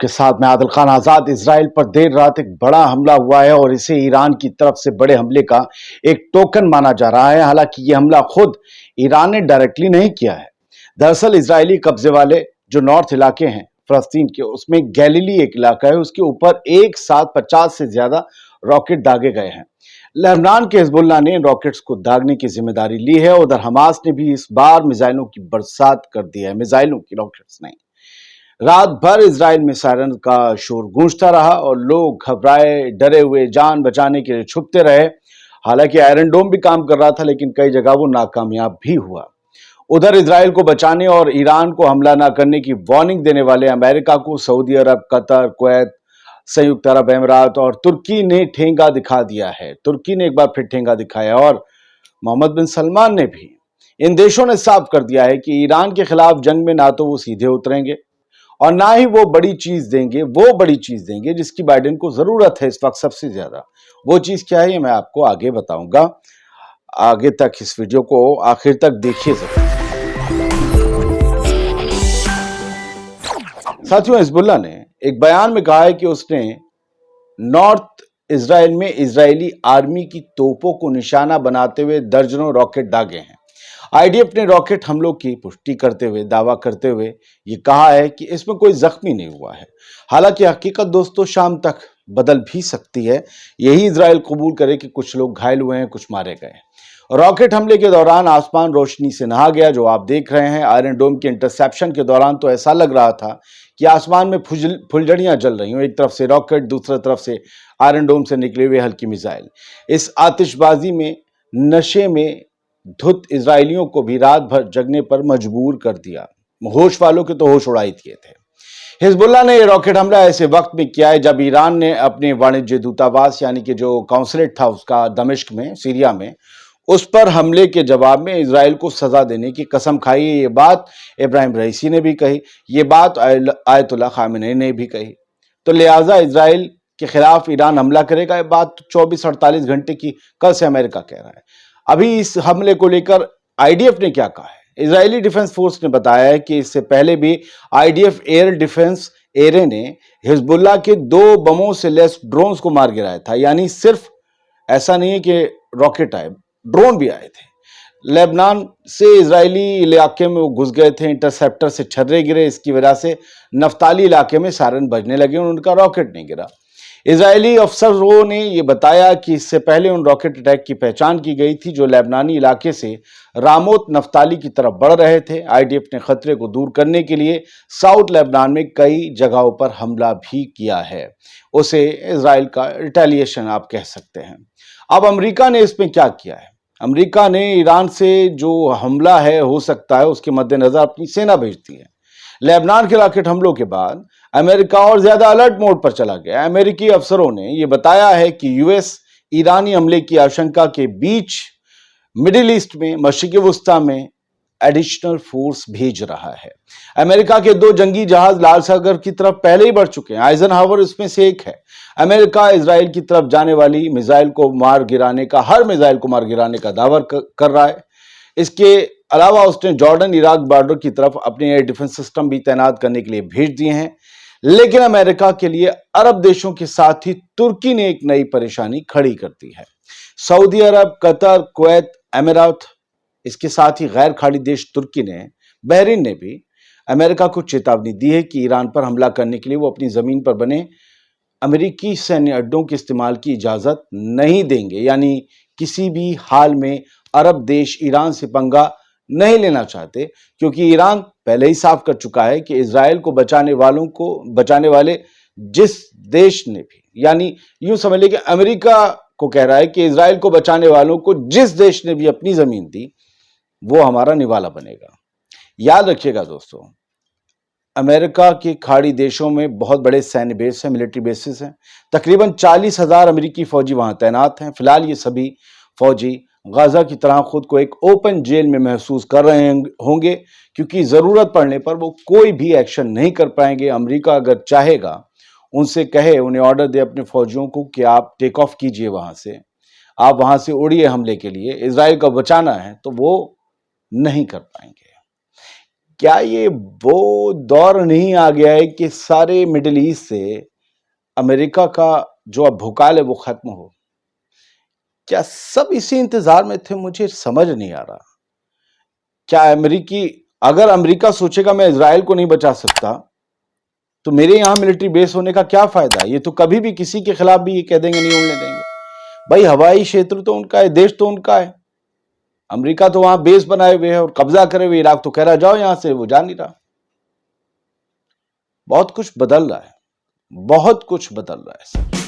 आपके साथ मैं आदिल खान आजाद। इजराइल पर देर रात एक बड़ा हमला हुआ है और इसे ईरान की तरफ से बड़े हमले का एक टोकन माना जा रहा है। हालांकि यह हमला खुद ईरान ने डायरेक्टली नहीं किया है। दरअसल इजरायली कब्जे वाले जो नॉर्थ इलाके हैं फलस्तीन के, उसमें गैलीली एक इलाका है, उसके ऊपर एक साथ 50 से ज्यादा रॉकेट दागे गए हैं। लेबनान के हिजबुल्लाह ने इन रॉकेट्स को दागने की जिम्मेदारी ली है। उधर हमास ने भी इस बार मिसाइलों की बरसात कर दी है, मिसाइलों की, रॉकेट्स नहीं। रात भर इजराइल में सायरन का शोर गूंजता रहा और लोग घबराए, डरे हुए जान बचाने के लिए छुपते रहे। हालांकि आयरन डोम भी काम कर रहा था, लेकिन कई जगह वो नाकामयाब भी हुआ। उधर इजराइल को बचाने और ईरान को हमला न करने की वार्निंग देने वाले अमेरिका को सऊदी अरब, कतर, कुवैत, संयुक्त अरब अमीरात और तुर्की ने ठेंगा दिखा दिया है। तुर्की ने एक बार फिर ठेंगा दिखाया और मोहम्मद बिन सलमान ने भी। इन देशों ने साफ कर दिया है कि ईरान के खिलाफ जंग में ना तो वो सीधे उतरेंगे और ना ही वो बड़ी चीज देंगे जिसकी बाइडेन को जरूरत है इस वक्त सबसे ज्यादा। वो चीज क्या है ये मैं आपको आगे बताऊंगा। आगे तक इस वीडियो को आखिर तक देखिए जरूर। साथियों, हिजबुल्लाह ने एक बयान में कहा है कि उसने नॉर्थ इजराइल में इजरायली आर्मी की तोपों को निशाना बनाते हुए दर्जनों रॉकेट दागे हैं। आईडीएफ ने रॉकेट हमलों की पुष्टि करते हुए दावा करते हुए ये कहा है कि इसमें कोई जख्मी नहीं हुआ है। हालांकि हकीकत दोस्तों शाम तक बदल भी सकती है। यही इजराइल कबूल करे कि कुछ लोग घायल हुए हैं, कुछ मारे गए। रॉकेट हमले के दौरान आसमान रोशनी से नहा गया, जो आप देख रहे हैं। आयरन डोम के इंटरसेप्शन के दौरान तो ऐसा लग रहा था कि आसमान में फुलझड़ियां जल रही हूं। एक तरफ से रॉकेट, दूसरी तरफ से आयरन डोम से निकले हुए हल्की मिसाइल। इस आतिशबाजी में, नशे में धुत इजरायलियों को भी रात भर जगने पर मजबूर कर दिया। होश वालों के तो होश उड़ा ही दिए थे। हिजबुल्लाह ने यह रॉकेट हमला ऐसे वक्त में किया है जब ईरान ने अपने वाणिज्य दूतावास, यानी कि जो काउंसलेट था उसका दमिश्क में, सीरिया में, उस पर हमले के जवाब में इजराइल को सजा देने की कसम खाई है। ये बात इब्राहिम रईसी ने भी कही, ये बात आयतुल्लाह खामेनी ने भी कही। तो लिहाजा इजराइल के खिलाफ ईरान हमला करेगा, ये बात 24-48 घंटे की कल से अमेरिका कह रहा है। अभी इस हमले को लेकर आईडीएफ ने क्या कहा है? इजरायली डिफेंस फोर्स ने बताया है कि इससे पहले भी आईडीएफ एयर डिफेंस एरे ने हिजबुल्लाह के 2 बमों से लैस ड्रोन्स को मार गिराया था। यानी सिर्फ ऐसा नहीं है कि रॉकेट आए, ड्रोन भी आए थे। लेबनान से इजरायली इलाके में वो घुस गए थे, इंटरसेप्टर से छर्रे गिरे। इसकी वजह से नफ्ताली इलाके में सायरन बजने लगे और उनका रॉकेट नहीं गिरा। इजरायली अफसरों ने यह बताया कि इससे पहले उन रॉकेट अटैक की पहचान की गई थी जो लेबनानी इलाके से रामोत नफ्ताली की तरफ बढ़ रहे थे। आईडीएफ ने खतरे को दूर करने के लिए साउथ लेबनान में कई जगहों पर हमला भी किया है। उसे इजराइल का रिटेलिएशन आप कह सकते हैं। अब अमेरिका ने इसमें क्या किया है? अमेरिका ने ईरान से जो हमला है हो सकता है उसके मद्देनजर अपनी सेना भेज दी है। लेबनान के रॉकेट हमलों के बाद अमेरिका और ज्यादा अलर्ट मोड पर चला गया। अमेरिकी अफसरों ने यह बताया है कि यूएस ईरानी हमले की आशंका के बीच मिडिल ईस्ट में, मशरिक वस्ता में एडिशनल फोर्स भेज रहा है। अमेरिका के 2 जंगी जहाज लाल सागर की तरफ पहले ही बढ़ चुके हैं। आइजनहावर इसमें से एक है। अमेरिका इजराइल की तरफ जाने वाली हर मिसाइल को मार गिराने का दावा कर रहा है। इसके अलावा उसने जॉर्डन इराक बॉर्डर की तरफ अपने एयर डिफेंस सिस्टम भी तैनात करने के लिए भेज दिए हैं। लेकिन अमेरिका के लिए अरब देशों के साथ ही तुर्की ने एक नई परेशानी खड़ी कर दी है। सऊदी अरब, कतर, कुवैत, अमीरात, इसके साथ ही गैर खाड़ी देश तुर्की ने, बहरीन ने भी अमेरिका को चेतावनी दी है कि ईरान पर हमला करने के लिए वो अपनी जमीन पर बने अमेरिकी सैन्य अड्डों के इस्तेमाल की इजाजत नहीं देंगे। यानी किसी भी हाल में अरब देश ईरान से पंगा नहीं लेना चाहते, क्योंकि ईरान पहले ही साफ कर चुका है कि इजराइल को बचाने वाले जिस देश ने भी, यानी यूं समझ ले कि अमेरिका को कह रहा है कि इजराइल को बचाने वालों को जिस देश ने भी अपनी जमीन दी वो हमारा निवाला बनेगा। याद रखिएगा दोस्तों, अमेरिका के खाड़ी देशों में बहुत बड़े सैन्य बेस हैं, मिलिट्री बेसिस हैं। तकरीबन 40,000 अमेरिकी फौजी वहां तैनात हैं। फिलहाल ये सभी फौजी गाजा की तरह खुद को एक ओपन जेल में महसूस कर रहे होंगे, क्योंकि जरूरत पड़ने पर वो कोई भी एक्शन नहीं कर पाएंगे। अमेरिका अगर चाहेगा, उनसे कहे, उन्हें ऑर्डर दे अपने फौजियों को कि आप टेक ऑफ कीजिए वहां से, आप वहां से उड़िए हमले के लिए, इजराइल को बचाना है, तो वो नहीं कर पाएंगे। क्या ये वो दौर नहीं आ गया है कि सारे मिडिल ईस्ट से अमेरिका का जो अब भूकाल है वो खत्म हो? क्या सब इसी इंतजार में थे? मुझे समझ नहीं आ रहा। क्या अगर अमेरिका सोचेगा मैं इजराइल को नहीं बचा सकता, तो मेरे यहां मिलिट्री बेस होने का क्या फायदा? ये तो कभी भी किसी के खिलाफ भी ये कह देंगे, नहीं उड़ने देंगे। भाई हवाई क्षेत्र तो उनका है, देश तो उनका है। अमेरिका तो वहां बेस बनाए हुए है और कब्जा करे हुए। इराक तो कह रहा जाओ यहां से, वो जा नहीं रहा। बहुत कुछ बदल रहा है, बहुत कुछ बदल रहा है सर।